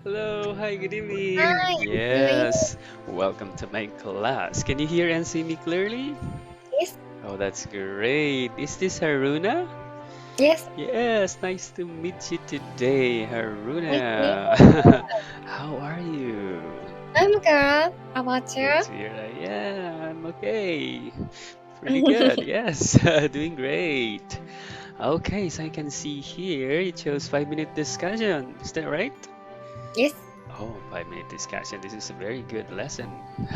Hello, hi, good evening. Hi, doing Yes, welcome to my class. Can you hear and see me clearly? this? Oh, that's great. Is this Haruna? Yes, Yes, nice to meet you today, nice to meet Haruna. you. How are you? I'm good. How about you? Good to hear that. Yeah, I'm okay. Pretty good. Yes, doing great. Okay, so I can see here it shows 5-minute discussion. Is that right? Yes, Oh, 5-minute discussion. This is a very good lesson.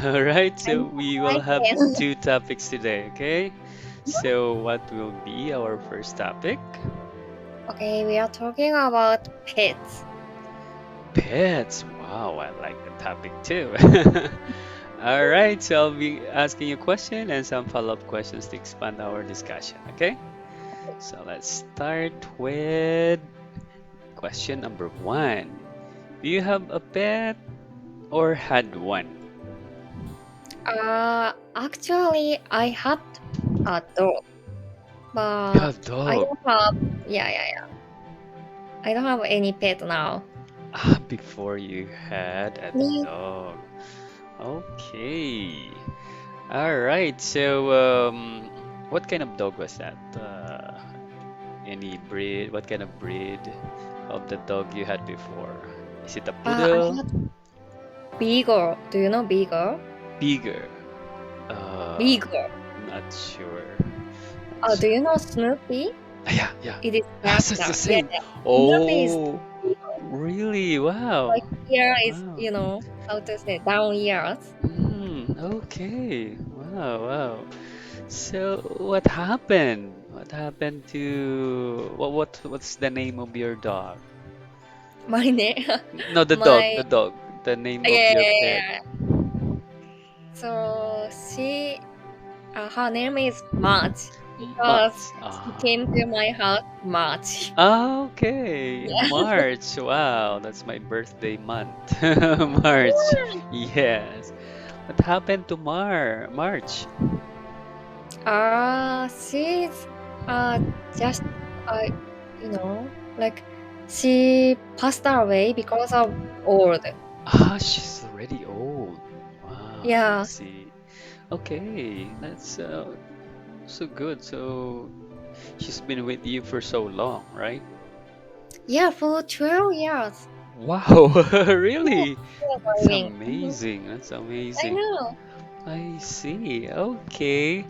All right, I'm so we will have excited. two topics today, okay? So, what will be our first topic? Okay, we are talking about pets. Pets. Wow, I like the topic too. All right, so I'll be asking you a question and some follow-up questions to expand our discussion, okay? So, let's start with question number one. Do you have a pet or had one? Actually, I had a dog, You but have I dog. don't have. Yeah. I don't have any pet now. Ah, before you had a Me, dog. Okay. All right. So, what kind of dog was that? Any breed? What kind of breed of the dog you had before? Is it a I poodle? had Beagle. Do you know Beagle? Bigger? Beagle. Not sure. Not Do you sure. know Snoopy? Yeah. It is Ah, so it's the character. Yeah, same. yeah. Snoopy is Oh, Beagle. really? Like Wow. here is, Wow. how to say down ears. Okay. Wow. So what happened? What happened to what's the name of your dog? My name, No, the dog, my the dog. The name of yeah, your yeah, pet. yeah. So her name is March because Mats. she came to my house March. Okay. Yeah. March. Wow, that's my birthday month. March. Yes. What happened to March? She's just uh you know like she passed away because of old. Ah, she's already old. Wow, I Yeah, see. Okay, that's so good. So she's been with you for so long, right? yeah, for 12 years. Wow, Yeah, really? still That's going. Mhm. amazing. That's I amazing. know. I see. Okay.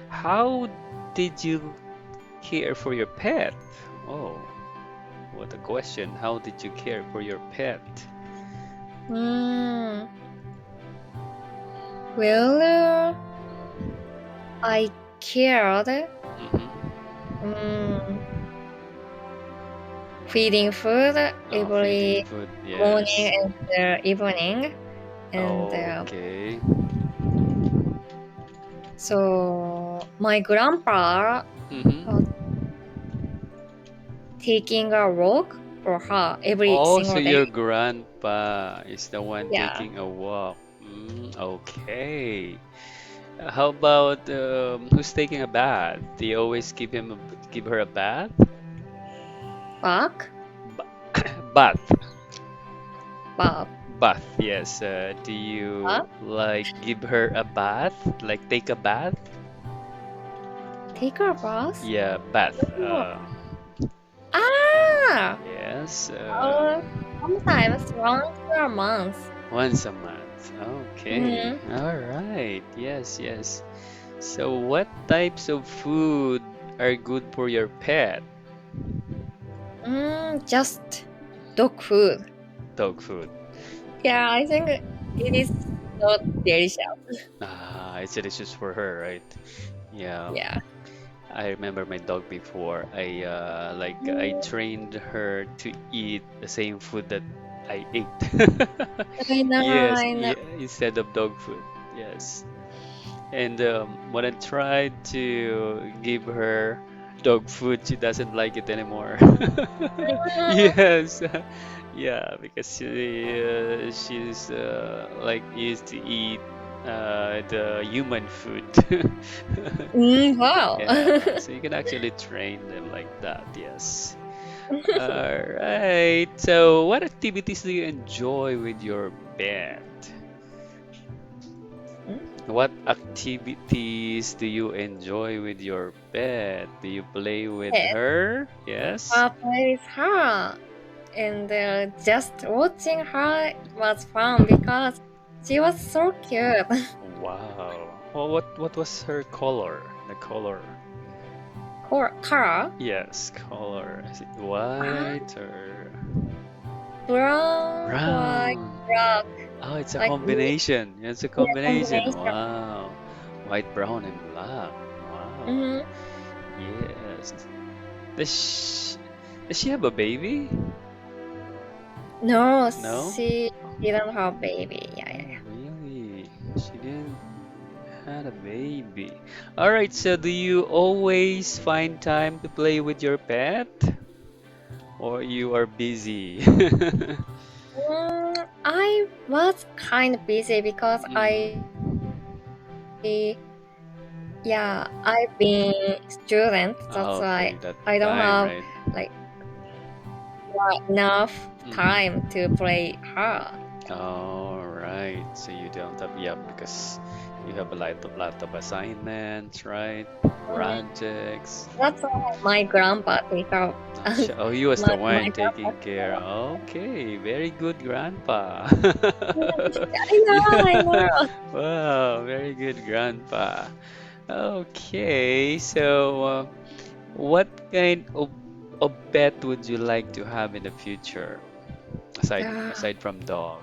How did you care for your pet? Oh, what a question. How did you care for your pet? Mm, well, I cared. Mm-hmm. Mm, feeding food Oh, feeding every food. morning Yes. and evening, and Okay. so my grandpa Mm-hmm. taking a walk for her every Oh, so single day. your grandpa is the one Yeah. taking a walk. Okay. How about who's taking a bath? Do you always give her a bath? Back, Ba bath. bath, Bath, yes. Do you bath, like give her a bath? Like take a bath? take a bath. Yeah, bath. Oh. Ah, Yes. uh, sometimes once a month. Once a month. Okay. Mm-hmm. All right. Yes. So, what types of food are good for your pet? Just dog food. Dog food. Yeah, I think it is not delicious. Ah, it's delicious for her, right? Yeah. Yeah. I remember my dog before. I Mm, trained her to eat the same food that I ate. I know, Yes, I know. yeah, instead of dog food. Yes. And when I tried to give her dog food, she doesn't like it anymore. Yes, yeah, because she's like used to eat the human food. Wow. Yeah, so you can actually train them like that. Yes. All right. So, what activities do you enjoy with your pet? Hmm? What activities do you enjoy with your pet? Do you play with Pet her? Yes. play with her, and just watching her was fun because she was so cute. Wow. Well, what was her color? The color. Cara, Yes, color. Is it uh, white or brown, white, brown? black, Oh, it's a like me, combination. It's a yeah, combination. combination. Wow. White, brown, and black. Wow. Mm-hmm. Yes. Does she, does she have a baby? No, No? she didn't have baby. Yeah, yeah, Oh, really? She didn't had a baby. All right, so do you always find time to play with your pet or you are busy? I was kind of busy because Mm. yeah, I've been student. That's Okay, why that I don't time, have right? like enough time Mm. to play her. All right, so you don't have, yeah, because you have a lot of assignments, right? Mhm. Projects. That's why my grandpa take care Oh, of oh, he was my the one grandpa. taking care. Okay, very good, grandpa. I know, I Yeah. know. Wow, very good, grandpa. Okay, so what kind of pet would you like to have in the future Yeah, aside from dog?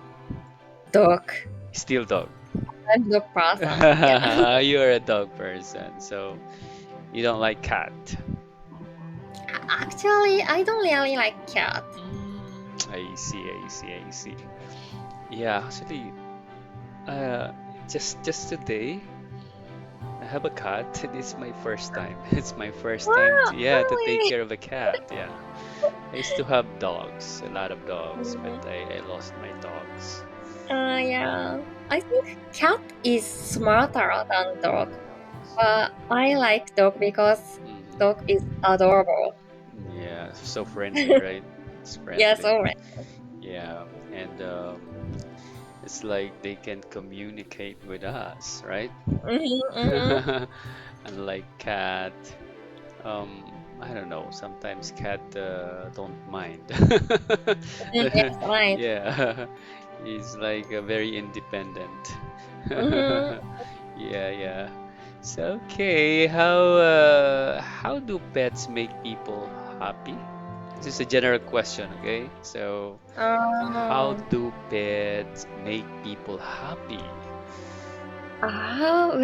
dog. Still dog. I'm dog person. Yeah. You're a dog person, so you don't like cat. Actually, I don't really like cat. I see, I see, I see. Yeah, actually, uh, just today, I have a cat. It's my first time. It's my first time Wow, to, yeah, to take really? care of a cat. Yeah. I used to have dogs, a lot of dogs, but Mhm. I lost my dogs. Yeah. I think cat is smarter than dog. But I like dog because dog is Hmm. adorable. Yeah, so friendly, right? It's Yes, friendly. alright. Yeah, and it's like they can communicate with us, right? Mm-hmm, mm-hmm. Unlike cat, I don't know. Sometimes cat don't mind. Mm, yes, right. Yeah, he's like very independent. Mm-hmm. Yeah, yeah. So okay, how do pets make people happy? This is a general question, okay? So how Um, do pets make people happy? well,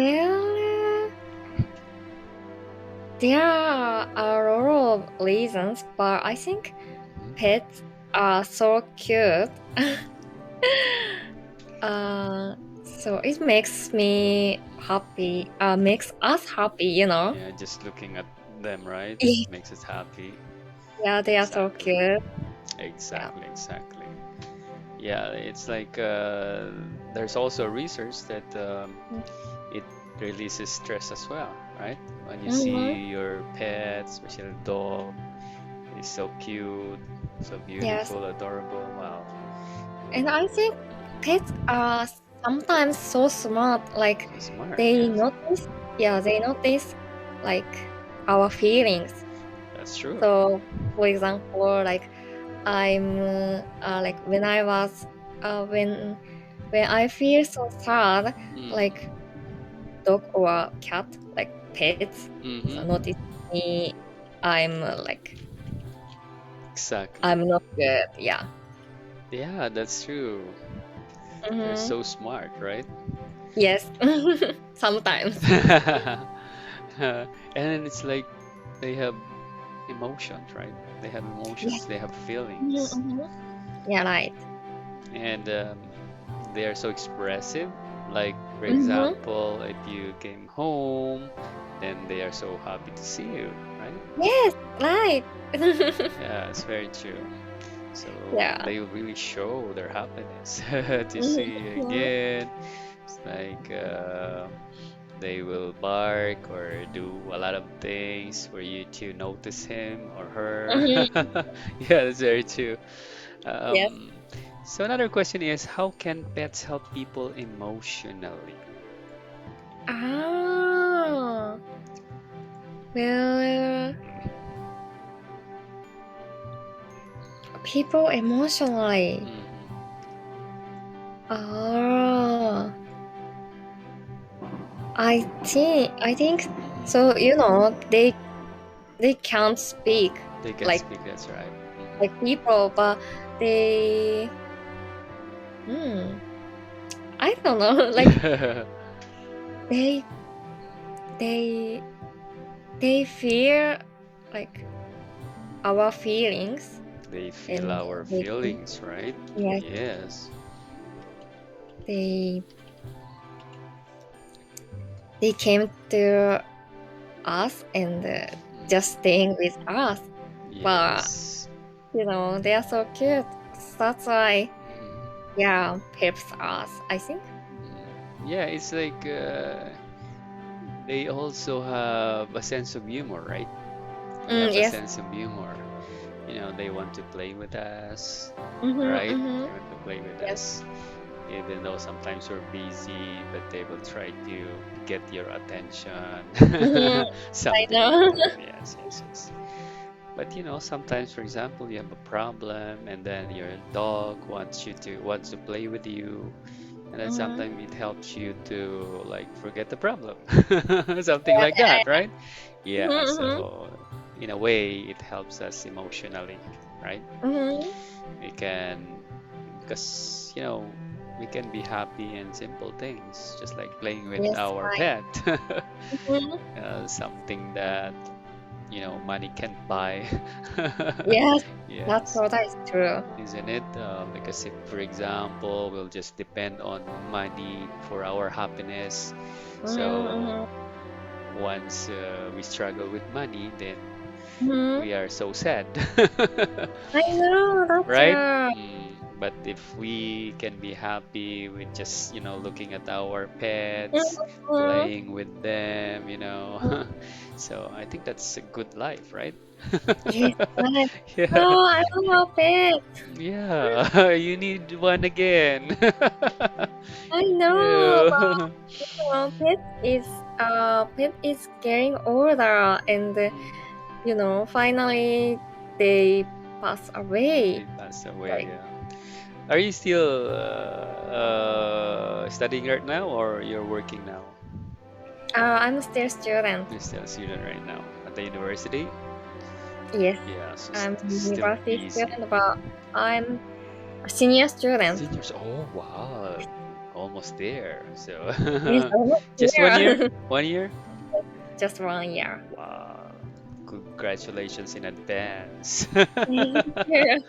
there are a lot of reasons, but I think Mhm. pets are so cute. uh, so it makes me happy, makes us happy, you know? Yeah, just looking at them, right? Makes us happy. Yeah, they are so Exactly. cute. Yeah. Exactly, exactly. Yeah, it's like there's also research that it releases stress as well, right? When you Mm-hmm. see your pet, especially dog, is so cute, so Yes. beautiful, adorable. Wow. And I think pets are sometimes so smart, like So smart, they yes. notice, yeah, they notice like our feelings. That's true. So, for example, like I'm like when I was when I feel so sad, like Mm. dog or cat, like pets, so Mm-hmm. notice me, I'm Exactly. I'm not good. Yeah. Yeah, that's true. They're Mm-hmm. so smart, right? Yes. Sometimes. And it's like they have emotions, right? They have Yes. emotions, they have Mhm, feelings, mhm. Yeah, right. and they are so expressive. Like, for Mhm. example, if you came home, then they are so happy to see you, right? Yes, right. Yeah, it's very true. So Yeah. they really show their happiness to Mhm, see you mhm. again. It's like They will bark or do a lot of things for you to notice him or her. Mhm. Yeah, that's very true. Yes. Um, so another question is, how can pets help people emotionally? Ah, well, people emotionally. Hmm. Ah, I think Hmm. so. They can't speak They can like speak, that's right. people, but they hmm I don't know. Like Hmm. they they they feel like our feelings, They feel and our they feelings, right? yes Yes. they they came to us and just Mhm. staying with us. But Yes. they are so cute. That's why Mhm. yeah helps us. I think. Yeah, it's like they also have a sense of humor, right? They have a Yes. sense of humor. They want to play with us, Mhm. right? Mhm. They want to play with Yes. us, even though sometimes we're busy, but they will try to get your attention. Mhm. I Something like know. that. Yes, yes, yes. But sometimes, for example, you have a problem, and then your dog wants to play with you, and then Mhm. sometimes it helps you to like forget the problem, something Yes. like that, right? Yeah. Mhm. So in a way, it helps us emotionally, right? Mhm. We can, because we can be happy in simple things, just like playing with Yes. our Right. pet, Mhm. something that money can't buy. Yes. That's Yes, what is true. isn't it? Because if, for example, we'll just depend on money for our happiness, so Mhm. once we struggle with money, then Mhm. we are so sad. I know. That's Right? true. But if we can be happy with just, looking at our pets, Mhm. playing with them, Mhm. so I think that's a good life, right? Yes. Right. Yeah. No, I don't have pets. Yeah, you need one again. I know, but Yeah. pet is getting older, and finally they pass away. They passed away, Like, yeah. Are you still studying right now or you're working now? I'm still student. You're still a student right now at the university? Yes, Yeah, so I'm still university busy. student, but I'm a senior student. Seniors, oh wow, almost there. So Yes, almost just 1 year? here. 1 year? Just 1 year. Wow, congratulations in advance. Thank you.